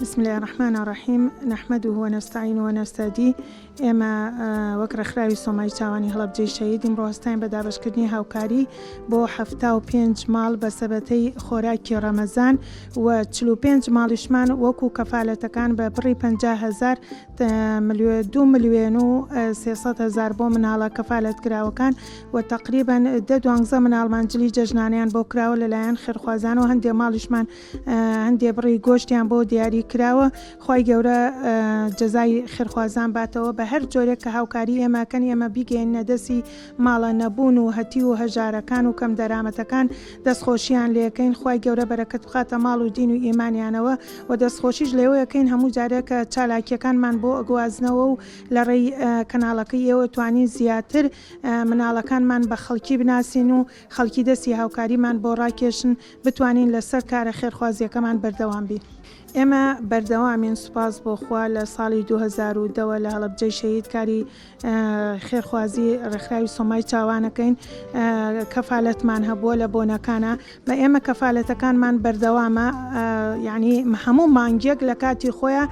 بسم الله الرحمن الرحيم نحمده ونستعينه ونستهديه ئێمە وەک ڕێکخراوی سۆمای چاوانی هەڵەبجەی شەهید ئیمڕۆ هەستاین بە دابەشکردنی هاوکاری بۆ 75 ماڵ بە سەبەتەی خۆراکی ڕەمەزان و 45 ماڵیشمان وەکو کەفالەتەکان بە بڕی 50,000 2 ملیۆن و 300,000 بۆ مناڵە کەفالەتکراوەکان و تقریباً 12 مناڵمانجلی جەژنانیان بۆ کراوە لەلایەن خێرخوازان و هەندێک ماڵیشمان هەندێک بڕی گۆشتیان بۆ دیاری کراوە. خی گەورە جەزای خێرخوازان باتەوە بە هەر جۆرێک کە هاوکاری ئێمەکەن ئێمە بیگەینە دەستی ماڵە نەبوون و هەتی و هەژارەکان و کەم دەرامەتەکان دەستخۆشییان لەکەین. خی گەورە بەرەکەت بخاتە ماڵ و دین و ئیمانیانەوە و دەستخۆشیش لێوەیەکەین هەموو جارێکە چالاکیەکانمان بۆ ئەگوازنەوە و لە ڕێی کەناڵەکەی ئێوە توانین زیاتر مناڵەکانمان بە خەڵکی بناسین و خەڵکی دەستی هاوکاریمان بۆ ڕاکێشن بتوانین لەسەر کارە خێرخوازیەکەمان بەردەوام بین. ئێمە بەردەوامین سوپاس بۆخوا لە ساڵی 2010 لە هەڵەبجەی شەهید کاری خێرخوازی ڕێکخراوی سۆمای چاوانەکەین کەفالەتمان هەبووە لە بۆنەکانە بە ئێمە کەفالەتەکانمان بەردەوامە یعنی هەموو مانگێک لە کاتی خۆیان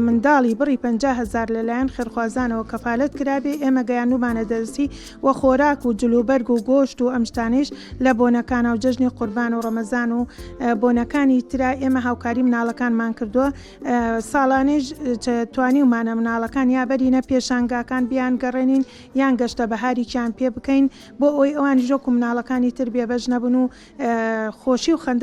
منداڵی بڕی 50,000 لەلایەن خێرخوازانەوە کەفالەت کرابێ ئێمە گەیانومانە دەرسی و خۆراک و جلوبەرگ و گۆشت و ئەمشتانیش لە بۆنەکانە و جەژنی قوربان و ڕەمەزان و بۆنەکانی ترا ئێمە هاوکاری مناڵەکان مان کردووە. ساڵانیش توانیمانە مناڵەکان یا بەرینە پێشانگاکان بیان گەڕێنین یان گەشتە بەهاریکیان پێ بکەین بۆ ئەوەی ئەوان ژۆک و مناڵەکانی تر بێبەش نەبن و خۆشی و خەندە